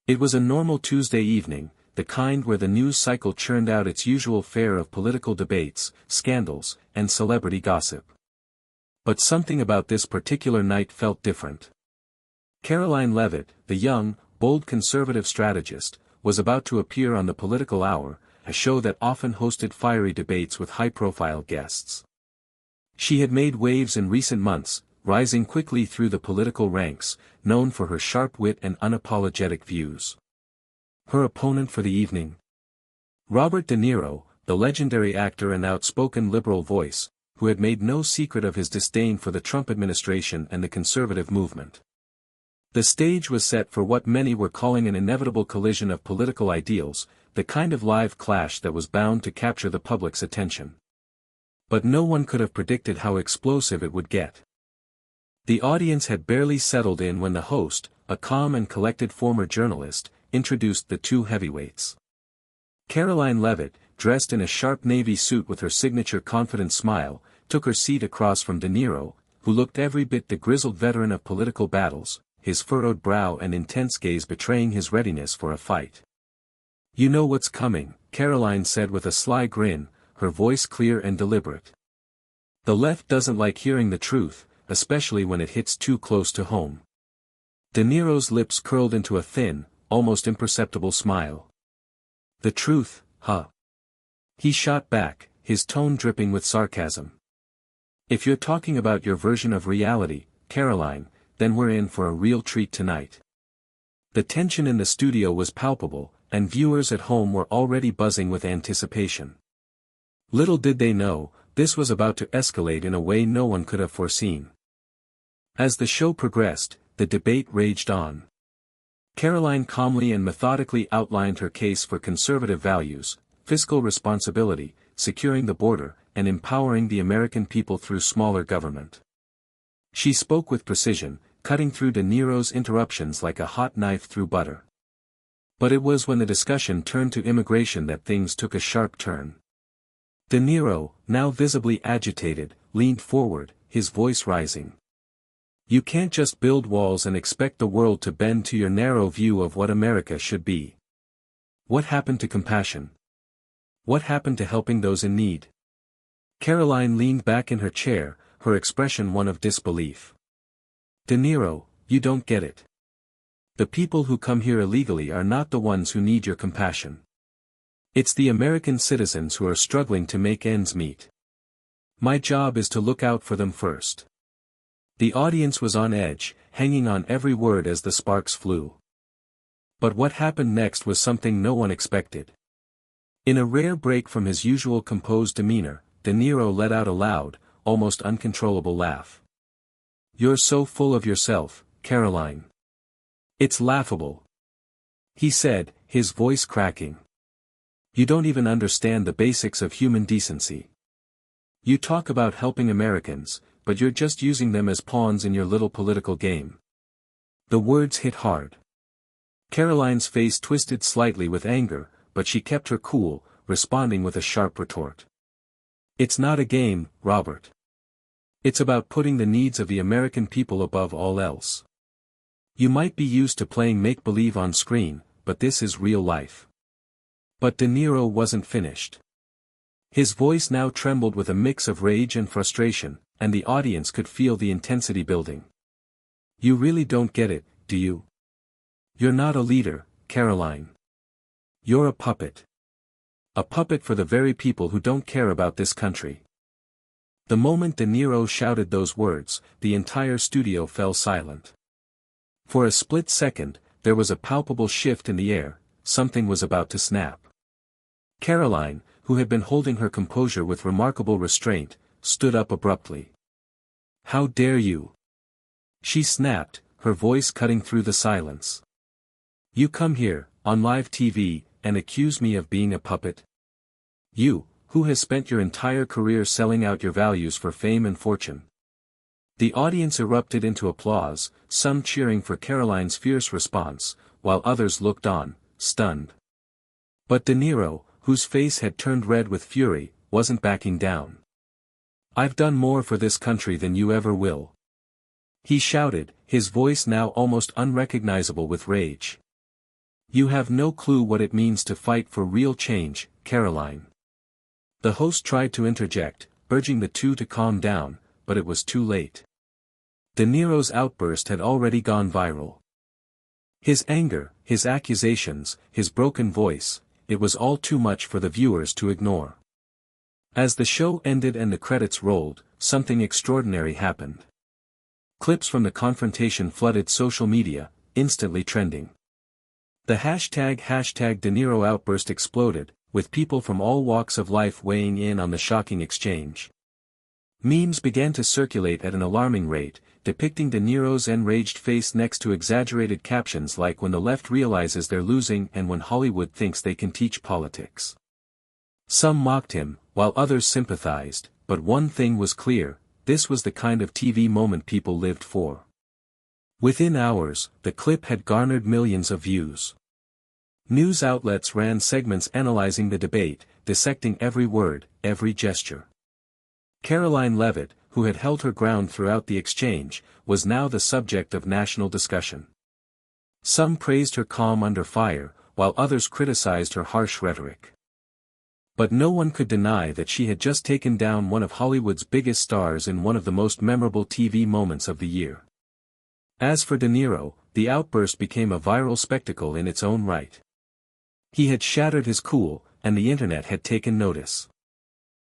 It was a normal Tuesday evening, the kind where the news cycle churned out its usual fare of political debates, scandals, and celebrity gossip. But something about this particular night felt different. Karoline Leavitt, the young, bold conservative strategist, was about to appear on the Political Hour, a show that often hosted fiery debates with high-profile guests. She had made waves in recent months, rising quickly through the political ranks, known for her sharp wit and unapologetic views. Her opponent for the evening? Robert De Niro, the legendary actor and outspoken liberal voice, who had made no secret of his disdain for the Trump administration and the conservative movement. The stage was set for what many were calling an inevitable collision of political ideals, the kind of live clash that was bound to capture the public's attention. But no one could have predicted how explosive it would get. The audience had barely settled in when the host, a calm and collected former journalist, introduced the two heavyweights. Karoline Leavitt, dressed in a sharp navy suit with her signature confident smile, took her seat across from De Niro, who looked every bit the grizzled veteran of political battles, his furrowed brow and intense gaze betraying his readiness for a fight. "You know what's coming," Karoline said with a sly grin, her voice clear and deliberate. "The left doesn't like hearing the truth, especially when it hits too close to home." De Niro's lips curled into a thin, almost imperceptible smile. "The truth, huh?" He shot back, his tone dripping with sarcasm. "If you're talking about your version of reality, Karoline, then we're in for a real treat tonight." The tension in the studio was palpable, and viewers at home were already buzzing with anticipation. Little did they know, this was about to escalate in a way no one could have foreseen. As the show progressed, the debate raged on. Karoline calmly and methodically outlined her case for conservative values, fiscal responsibility, securing the border, and empowering the American people through smaller government. She spoke with precision, cutting through De Niro's interruptions like a hot knife through butter. But it was when the discussion turned to immigration that things took a sharp turn. De Niro, now visibly agitated, leaned forward, his voice rising. "You can't just build walls and expect the world to bend to your narrow view of what America should be. What happened to compassion? What happened to helping those in need?" Karoline leaned back in her chair, her expression one of disbelief. "De Niro, you don't get it. The people who come here illegally are not the ones who need your compassion. It's the American citizens who are struggling to make ends meet. My job is to look out for them first." The audience was on edge, hanging on every word as the sparks flew. But what happened next was something no one expected. In a rare break from his usual composed demeanor, De Niro let out a loud, almost uncontrollable laugh. "You're so full of yourself, Karoline. It's laughable," he said, his voice cracking. "You don't even understand the basics of human decency. You talk about helping Americans, but you're just using them as pawns in your little political game." The words hit hard. Karoline's face twisted slightly with anger, but she kept her cool, responding with a sharp retort. "It's not a game, Robert. It's about putting the needs of the American people above all else. You might be used to playing make-believe on screen, but this is real life." But De Niro wasn't finished. His voice now trembled with a mix of rage and frustration, and the audience could feel the intensity building. "You really don't get it, do you? You're not a leader, Karoline. You're a puppet. A puppet for the very people who don't care about this country." The moment De Niro shouted those words, the entire studio fell silent. For a split second, there was a palpable shift in the air, something was about to snap. Karoline, who had been holding her composure with remarkable restraint, stood up abruptly. "How dare you?" she snapped, her voice cutting through the silence. "You come here, on live TV, and accuse me of being a puppet? You, who has spent your entire career selling out your values for fame and fortune?" The audience erupted into applause, some cheering for Karoline's fierce response, while others looked on, stunned. But De Niro, whose face had turned red with fury, wasn't backing down. "I've done more for this country than you ever will," he shouted, his voice now almost unrecognizable with rage. You have no clue what it means to fight for real change, Karoline. The host tried to interject, urging the two to calm down, but it was too late. De Niro's outburst had already gone viral. His anger, his accusations, his broken voice, it was all too much for the viewers to ignore. As the show ended and the credits rolled, something extraordinary happened. Clips from the confrontation flooded social media, instantly trending. The hashtag De Niro outburst exploded, with people from all walks of life weighing in on the shocking exchange. Memes began to circulate at an alarming rate, depicting De Niro's enraged face next to exaggerated captions like when the left realizes they're losing and when Hollywood thinks they can teach politics. Some mocked him, while others sympathized, but one thing was clear, this was the kind of TV moment people lived for. Within hours, the clip had garnered millions of views. News outlets ran segments analyzing the debate, dissecting every word, every gesture. Karoline Leavitt, who had held her ground throughout the exchange, was now the subject of national discussion. Some praised her calm under fire, while others criticized her harsh rhetoric. But no one could deny that she had just taken down one of Hollywood's biggest stars in one of the most memorable TV moments of the year. As for De Niro, the outburst became a viral spectacle in its own right. He had shattered his cool, and the internet had taken notice.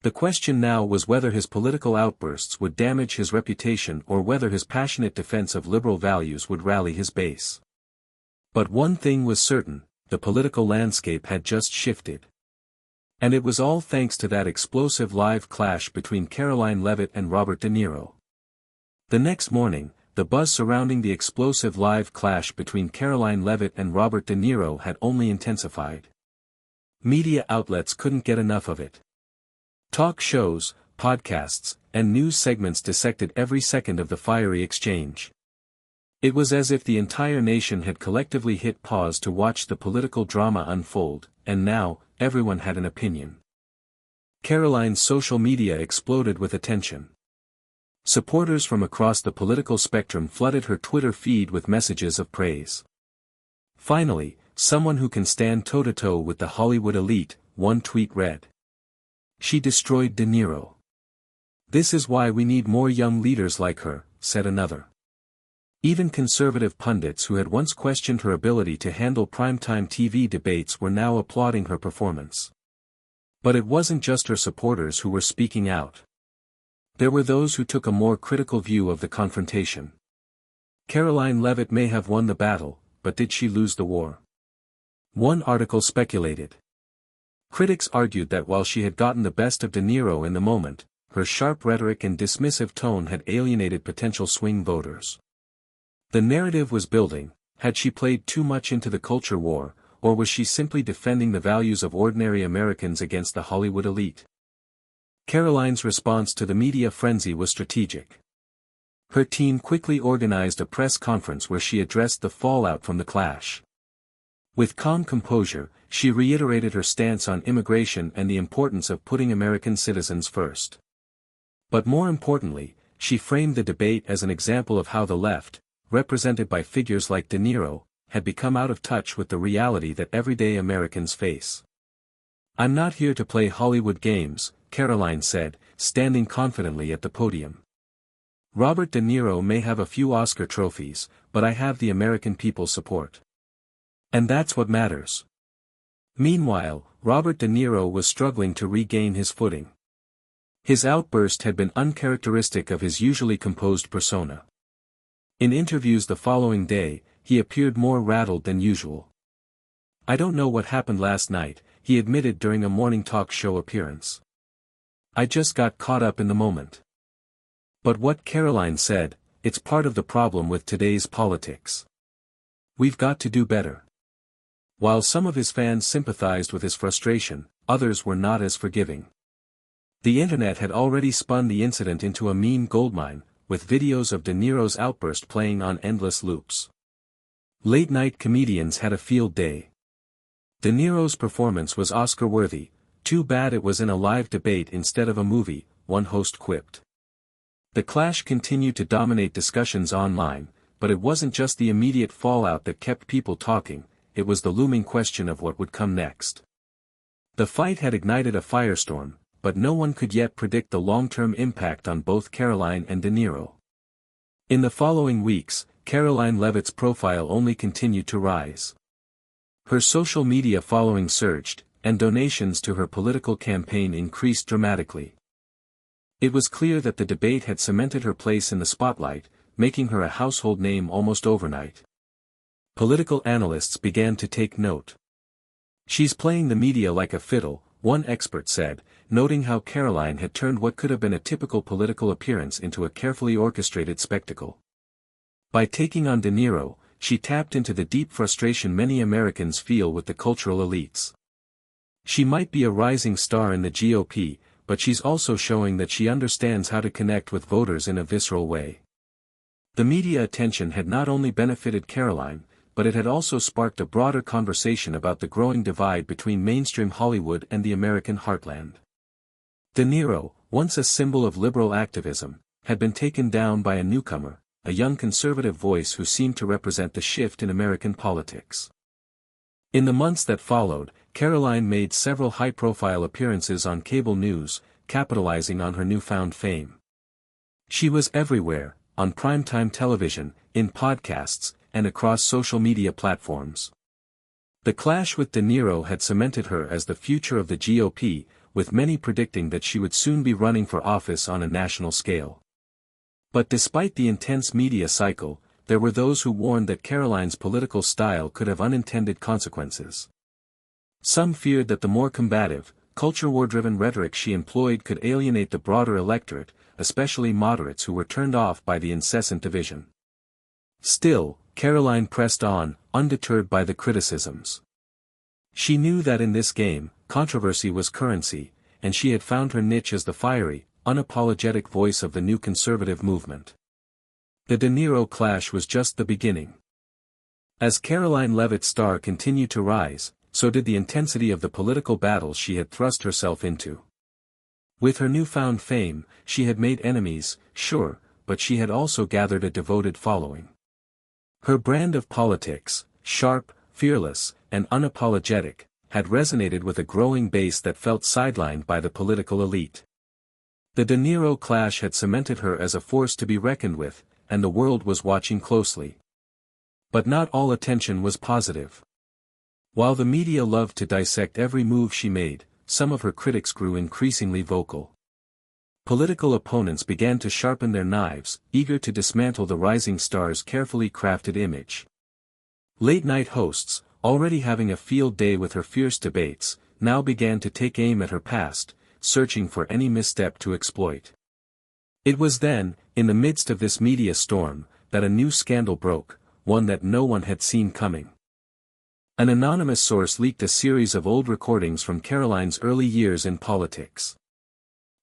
The question now was whether his political outbursts would damage his reputation or whether his passionate defense of liberal values would rally his base. But one thing was certain, the political landscape had just shifted. And it was all thanks to that explosive live clash between Karoline Leavitt and Robert De Niro. The next morning, the buzz surrounding the explosive live clash between Karoline Leavitt and Robert De Niro had only intensified. Media outlets couldn't get enough of it. Talk shows, podcasts, and news segments dissected every second of the fiery exchange. It was as if the entire nation had collectively hit pause to watch the political drama unfold, and now, everyone had an opinion. Karoline's social media exploded with attention. Supporters from across the political spectrum flooded her Twitter feed with messages of praise. Finally, someone who can stand toe-to-toe with the Hollywood elite, one tweet read. She destroyed De Niro. This is why we need more young leaders like her, said another. Even conservative pundits who had once questioned her ability to handle primetime TV debates were now applauding her performance. But it wasn't just her supporters who were speaking out. There were those who took a more critical view of the confrontation. Karoline Leavitt may have won the battle, but did she lose the war? One article speculated. Critics argued that while she had gotten the best of De Niro in the moment, her sharp rhetoric and dismissive tone had alienated potential swing voters. The narrative was building, had she played too much into the culture war, or was she simply defending the values of ordinary Americans against the Hollywood elite? Karoline's response to the media frenzy was strategic. Her team quickly organized a press conference where she addressed the fallout from the clash. With calm composure, she reiterated her stance on immigration and the importance of putting American citizens first. But more importantly, she framed the debate as an example of how the left, represented by figures like De Niro, had become out of touch with the reality that everyday Americans face. "I'm not here to play Hollywood games," Karoline said, standing confidently at the podium. "Robert De Niro may have a few Oscar trophies, but I have the American people's support. And that's what matters." Meanwhile, Robert De Niro was struggling to regain his footing. His outburst had been uncharacteristic of his usually composed persona. In interviews the following day, he appeared more rattled than usual. "I don't know what happened last night," he admitted during a morning talk show appearance. "I just got caught up in the moment." But what Karoline said, it's part of the problem with today's politics. We've got to do better. While some of his fans sympathized with his frustration, others were not as forgiving. The internet had already spun the incident into a meme goldmine, with videos of De Niro's outburst playing on endless loops. Late-night comedians had a field day. De Niro's performance was Oscar-worthy, too bad it was in a live debate instead of a movie, one host quipped. The clash continued to dominate discussions online, but it wasn't just the immediate fallout that kept people talking, it was the looming question of what would come next. The fight had ignited a firestorm, but no one could yet predict the long-term impact on both Karoline and Niro. In the following weeks, Karoline Leavitt's profile only continued to rise. Her social media following surged, and donations to her political campaign increased dramatically. It was clear that the debate had cemented her place in the spotlight, making her a household name almost overnight. Political analysts began to take note. "She's playing the media like a fiddle," one expert said, noting how Karoline had turned what could have been a typical political appearance into a carefully orchestrated spectacle. By taking on Niro, she tapped into the deep frustration many Americans feel with the cultural elites. She might be a rising star in the GOP, but she's also showing that she understands how to connect with voters in a visceral way. The media attention had not only benefited Karoline, but it had also sparked a broader conversation about the growing divide between mainstream Hollywood and the American heartland. Niro, once a symbol of liberal activism, had been taken down by a newcomer, a young conservative voice who seemed to represent the shift in American politics. In the months that followed, Karoline made several high-profile appearances on cable news, capitalizing on her newfound fame. She was everywhere, on primetime television, in podcasts, and across social media platforms. The clash with Niro had cemented her as the future of the GOP, with many predicting that she would soon be running for office on a national scale. But despite the intense media cycle, there were those who warned that Karoline's political style could have unintended consequences. Some feared that the more combative, culture war-driven rhetoric she employed could alienate the broader electorate, especially moderates who were turned off by the incessant division. Still, Karoline pressed on, undeterred by the criticisms. She knew that in this game, controversy was currency, and she had found her niche as the fiery, unapologetic voice of the new conservative movement. The Niro clash was just the beginning. As Karoline Leavitt's star continued to rise, so did the intensity of the political battles she had thrust herself into. With her newfound fame, she had made enemies, sure, but she had also gathered a devoted following. Her brand of politics, sharp, fearless, and unapologetic, had resonated with a growing base that felt sidelined by the political elite. The Niro clash had cemented her as a force to be reckoned with, and the world was watching closely. But not all attention was positive. While the media loved to dissect every move she made, some of her critics grew increasingly vocal. Political opponents began to sharpen their knives, eager to dismantle the rising star's carefully crafted image. Late-night hosts, already having a field day with her fierce debates, now began to take aim at her past, searching for any misstep to exploit. It was then, in the midst of this media storm, that a new scandal broke, one that no one had seen coming. An anonymous source leaked a series of old recordings from Karoline's early years in politics.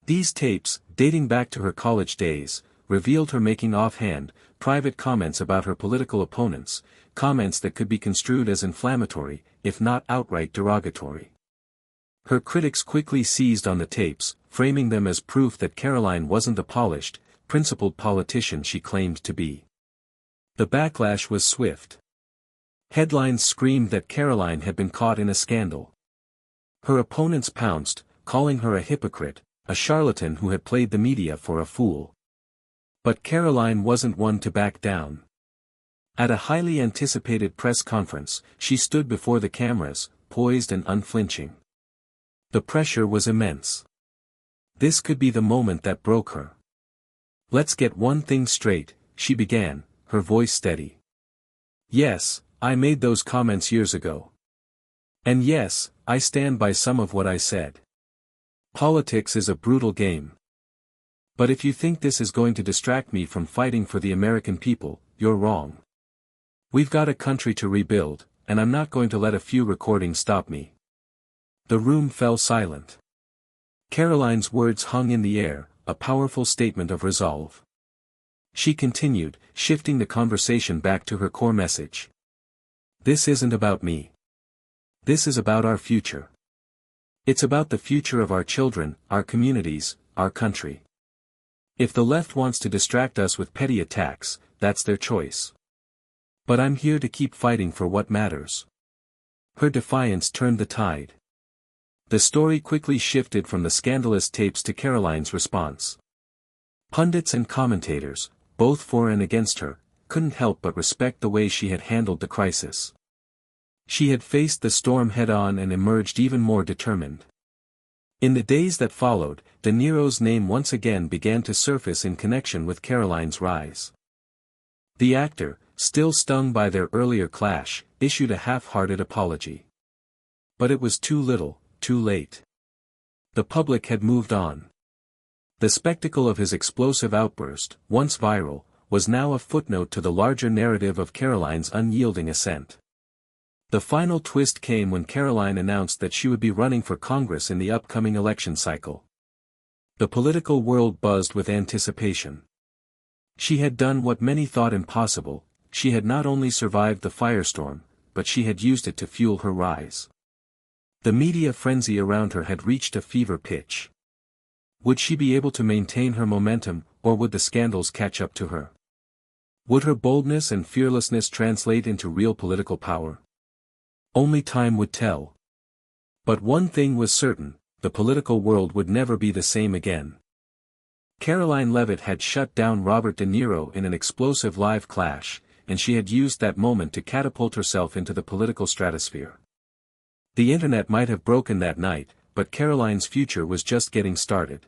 These tapes, dating back to her college days, revealed her making offhand, private comments about her political opponents, comments that could be construed as inflammatory, if not outright derogatory. Her critics quickly seized on the tapes, framing them as proof that Karoline wasn't the polished, principled politician she claimed to be. The backlash was swift. Headlines screamed that Karoline had been caught in a scandal. Her opponents pounced, calling her a hypocrite, a charlatan who had played the media for a fool. But Karoline wasn't one to back down. At a highly anticipated press conference, she stood before the cameras, poised and unflinching. The pressure was immense. This could be the moment that broke her. "Let's get one thing straight," she began, her voice steady. "Yes, I made those comments years ago. And yes, I stand by some of what I said. Politics is a brutal game. But if you think this is going to distract me from fighting for the American people, you're wrong. We've got a country to rebuild, and I'm not going to let a few recordings stop me." The room fell silent. Karoline's words hung in the air, a powerful statement of resolve. She continued, shifting the conversation back to her core message. "This isn't about me. This is about our future. It's about the future of our children, our communities, our country. If the left wants to distract us with petty attacks, that's their choice. But I'm here to keep fighting for what matters. Her defiance turned the tide. The story quickly shifted from the scandalous tapes to Karoline's response. Pundits and commentators, both for and against her, couldn't help but respect the way she had handled the crisis. She had faced the storm head-on and emerged even more determined. In the days that followed, De Niro's name once again began to surface in connection with Karoline's rise. The actor, still stung by their earlier clash, issued a half-hearted apology. But it was too little, too late. The public had moved on. The spectacle of his explosive outburst, once viral, was now a footnote to the larger narrative of Karoline's unyielding ascent. The final twist came when Karoline announced that she would be running for Congress in the upcoming election cycle. The political world buzzed with anticipation. She had done what many thought impossible. She had not only survived the firestorm, but she had used it to fuel her rise. The media frenzy around her had reached a fever pitch. Would she be able to maintain her momentum, or would the scandals catch up to her? Would her boldness and fearlessness translate into real political power? Only time would tell. But one thing was certain, the political world would never be the same again. Karoline Leavitt had shut down Robert De Niro in an explosive live clash, and she had used that moment to catapult herself into the political stratosphere. The internet might have broken that night, but Karoline's future was just getting started.